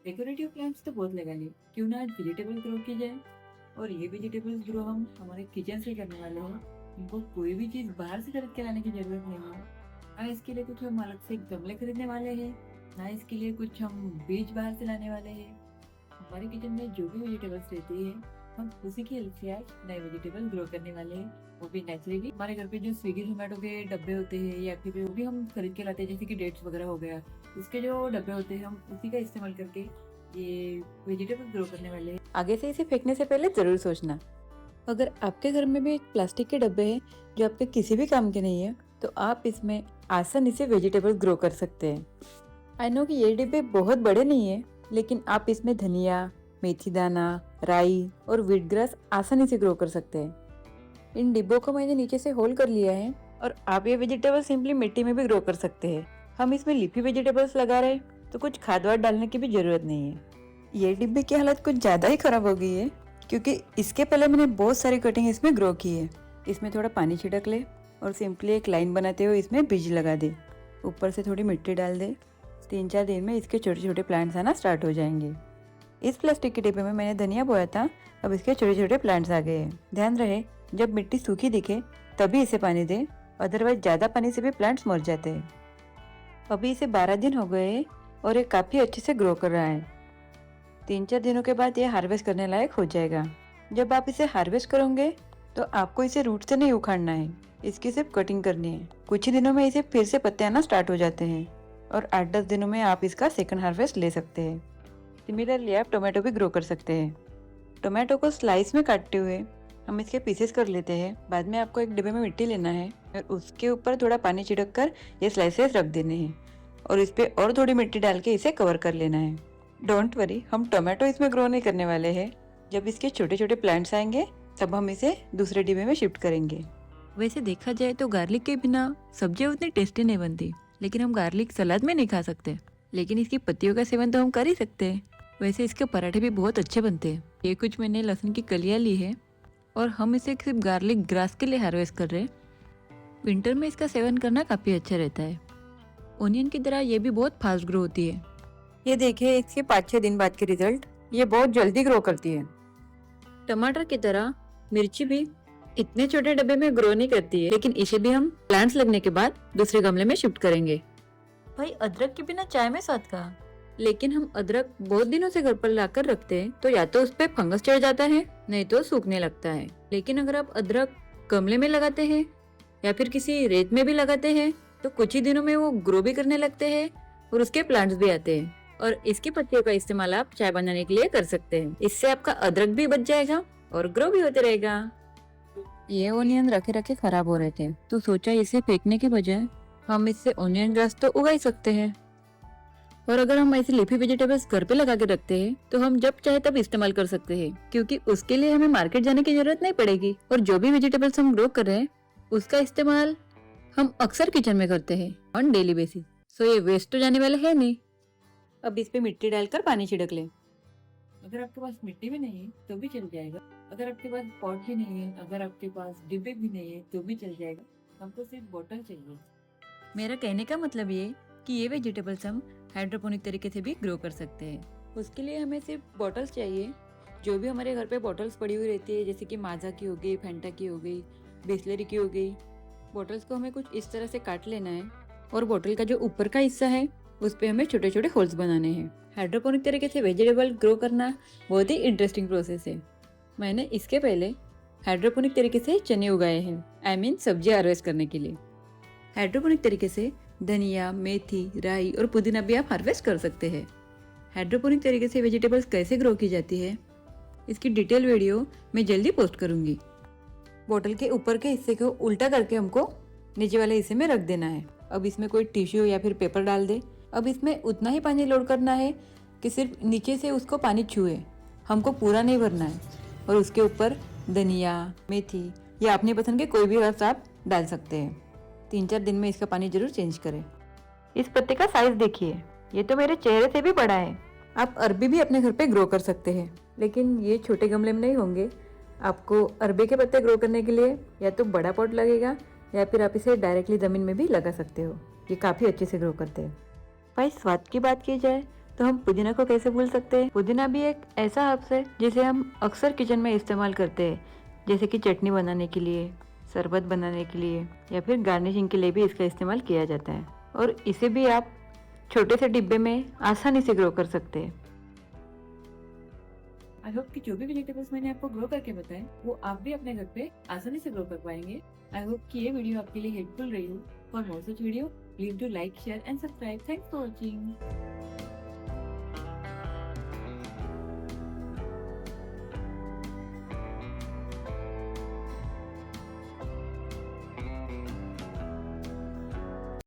Decorative plants तो बहुत लगा लिए, क्यों ना आज वेजिटेबल ग्रो की जाए। और ये वेजिटेबल्स ग्रो हम हमारे किचन से करने वाले हैं। इनको कोई भी चीज बाहर से खरीद के लाने की जरूरत नहीं है। ना इसके लिए कुछ हम अलग से गमले खरीदने वाले हैं, ना इसके लिए कुछ हम बीज बाहर से लाने वाले हैं। हमारे किचन में जो भी वेजिटेबल्स रहती है, हम उसी की हेल्प से आज नए वेजिटेबल ग्रो करने वाले हैं, वो भी नेचुरली। हमारे घर पे जो स्विगी जोमेटो के डब्बे होते हैं या फिर वो भी हम खरीद के लाते हैं, जैसे कि डेट्स वगैरह हो गया, उसके जो डब्बे होते हैं हम उसी का इस्तेमाल करके ये वेजिटेबल ग्रो करने वाले हैं। आगे से इसे फेंकने से पहले जरूर सोचना। अगर आपके घर में भी एक प्लास्टिक के डब्बे हैं जो आपके किसी भी काम के नहीं है, तो आप इसमें आसानी से वेजिटेबल ग्रो कर सकते हैं। आई नो कि ये डिब्बे बहुत बड़े नहीं है, लेकिन आप इसमें धनिया, मेथी दाना, राई और व्हीट ग्रास आसानी से ग्रो कर सकते हैं। इन डिब्बों को मैंने नीचे से होल कर लिया है और आप ये वेजिटेबल सिंपली मिट्टी में भी ग्रो कर सकते हैं। हम इसमें लीफी वेजिटेबल्स लगा रहे हैं, तो कुछ खाद वाद डालने की भी जरूरत नहीं है। ये डिब्बे की हालत कुछ ज्यादा ही खराब हो गई है, क्योंकि इसके पहले मैंने बहुत सारी कटिंग इसमें ग्रो की है। इसमें थोड़ा पानी छिड़क ले और सिंपली एक लाइन बनाते हुए इसमें बीज लगा दे। ऊपर से थोड़ी मिट्टी डाल दे। 3-4 दिन में इसके छोटे छोटे प्लांट्स आना स्टार्ट हो जाएंगे। इस प्लास्टिक के डिब्बे में मैंने धनिया बोया था, अब इसके छोटे छोटे प्लांट्स आ गए हैं। ध्यान रहे, जब मिट्टी सूखी दिखे तभी इसे पानी दे, अदरवाइज ज्यादा पानी से भी प्लांट्स मर जाते हैं। अभी इसे 12 दिन हो गए हैं और ये काफी अच्छे से ग्रो कर रहा है। 3-4 दिनों के बाद ये हार्वेस्ट करने लायक हो जाएगा। जब आप इसे हार्वेस्ट करोगे तो आपको इसे रूट से नहीं उखाड़ना है, इसकी सिर्फ कटिंग करनी है। कुछ ही दिनों में इसे फिर से पत्ते आना स्टार्ट हो जाते हैं और 8-10 दिनों में आप इसका सेकंड हार्वेस्ट ले सकते हैं। सिमिलरली आप टोमेटो भी ग्रो कर सकते हैं। टोमेटो को स्लाइस में काटते हुए हम इसके पीसेस कर लेते हैं। बाद में आपको एक डिब्बे में मिट्टी लेना है और उसके ऊपर थोड़ा पानी छिड़क कर ये स्लाइसेस रख देने हैं और इस पे और थोड़ी मिट्टी डाल के इसे कवर कर लेना है। डोंट वरी, हम टोमेटो इसमें ग्रो नहीं करने वाले हैं। जब इसके छोटे छोटे प्लांट्स आएंगे तब हम इसे दूसरे डिब्बे में शिफ्ट करेंगे। वैसे देखा जाए तो गार्लिक के बिना सब्जी उतनी टेस्टी नहीं बनती, लेकिन हम गार्लिक सलाद में नहीं खा सकते, लेकिन इसकी पत्तियों का सेवन तो हम कर ही सकते हैं। वैसे इसके पराठे भी बहुत अच्छे बनते हैं। ये कुछ मैंने लहसुन की कलियां ली है और हम इसे सिर्फ गार्लिक ग्रास के लिए हार्वेस्ट कर रहे हैं। विंटर में इसका सेवन करना काफी अच्छा रहता है। ओनियन की तरह ये भी बहुत फास्ट ग्रो होती है। ये देखिए इसके 5-6 दिन बाद के रिजल्ट, ये बहुत जल्दी ग्रो करती है। टमाटर की तरह मिर्ची भी इतने छोटे डब्बे में ग्रो नहीं करती है, लेकिन इसे भी हम प्लांट्स लगने के बाद दूसरे गमले में शिफ्ट करेंगे। भाई अदरक के बिना चाय में स्वाद कहाँ? लेकिन हम अदरक बहुत दिनों से घर पर लाकर रखते हैं, तो या तो उस पे फंगस चढ़ जाता है, नहीं तो सूखने लगता है। लेकिन अगर आप अदरक गमले में लगाते हैं या फिर किसी रेत में भी लगाते हैं, तो कुछ ही दिनों में वो ग्रो भी करने लगते हैं और उसके प्लांट्स भी आते हैं। और इसकी पत्तियों का इस्तेमाल आप चाय बनाने के लिए कर सकते हैं। इससे आपका अदरक भी बच जाएगा और ग्रो भी होते रहेगा। ये ओनियन रखे रखे खराब हो रहे थे, तो सोचा इसे फेंकने के बजाय हम इससे ओनियन ग्रास तो उगा ही सकते हैं। और अगर हम ऐसे लीफी वेजिटेबल्स घर पे लगा के रखते हैं, तो हम जब चाहे तब इस्तेमाल कर सकते हैं, क्योंकि उसके लिए हमें मार्केट जाने की जरूरत नहीं पड़ेगी। और जो भी वेजिटेबल्स हम ग्रो कर रहे हैं उसका इस्तेमाल हम अक्सर किचन में करते हैं ऑन डेली बेसिस, सो ये वेस्ट तो जाने वाला है नहीं। अब इस पे मिट्टी डालकर पानी छिड़क ले। अगर आपके पास मिट्टी भी नहीं है तो भी चल जाएगा। अगर आपके पास पॉट भी नहीं है, अगर आपके पास डिब्बे भी नहीं है तो भी चल जाएगा। हमको सिर्फ बोतल चाहिए। मेरा कहने का मतलब ये कि ये वेजिटेबल्स हम हाइड्रोपोनिक तरीके से भी ग्रो कर सकते हैं। उसके लिए हमें सिर्फ बॉटल्स चाहिए। जो भी हमारे घर पे बॉटल्स पड़ी हुई रहती है, जैसे कि माजा की हो गई, फैंटा की हो गई, बिस्लरी की हो गई, बॉटल्स को हमें कुछ इस तरह से काट लेना है और बॉटल का जो ऊपर का हिस्सा है उस पे हमें छोटे छोटे होल्स बनाने हैं। हाइड्रोपोनिक तरीके से वेजिटेबल ग्रो करना बहुत ही इंटरेस्टिंग प्रोसेस है। मैंने इसके पहले हाइड्रोपोनिक तरीके से चने उगाए हैं, आई मीन सब्जी हार्वेस्ट करने के लिए। हाइड्रोपोनिक तरीके से धनिया, मेथी, राई और पुदीना भी आप हार्वेस्ट कर सकते हैं। हाइड्रोपोनिक तरीके से वेजिटेबल्स कैसे ग्रो की जाती है, इसकी डिटेल वीडियो मैं जल्दी पोस्ट करूंगी। बोतल के ऊपर के हिस्से को उल्टा करके हमको नीचे वाले हिस्से में रख देना है। अब इसमें कोई टिश्यू या फिर पेपर डाल दे। अब इसमें उतना ही पानी लोड करना है कि सिर्फ नीचे से उसको पानी छुए, हमको पूरा नहीं भरना है। और उसके ऊपर धनिया, मेथी या अपनी पसंद के कोई भी हर्ब्स आप डाल सकते हैं। 3-4 दिन में इसका पानी जरूर चेंज करें। इस पत्ते का साइज देखिए, ये तो मेरे चेहरे से भी बड़ा है। आप अरबी भी अपने घर पे ग्रो कर सकते हैं, लेकिन ये छोटे गमले में नहीं होंगे। आपको अरबी के पत्ते ग्रो करने के लिए या तो बड़ा पॉट लगेगा या फिर आप इसे डायरेक्टली जमीन में भी लगा सकते हो। ये काफ़ी अच्छे से ग्रो करते हैं। भाई स्वाद की बात की जाए तो तो हम पुदीना को कैसे भूल सकते हैं। पुदीना भी एक ऐसा हर्ब्स है जिसे हम अक्सर किचन में इस्तेमाल करते हैं, जैसे कि चटनी बनाने के लिए, शरबत बनाने के लिए या फिर गार्निशिंग के लिए भी इसका इस्तेमाल किया जाता है। और इसे भी आप छोटे से डिब्बे में आसानी से ग्रो कर सकते हैं। आई होप कि जो भी वेजिटेबल्स मैंने आपको ग्रो करके बताए वो आप भी अपने घर पे आसानी से ग्रो कर पाएंगे। आई होप कि ये वीडियो आपके लिए हेल्पफुल रही हो। For more such video please do like, share and subscribe. Thanks for watching.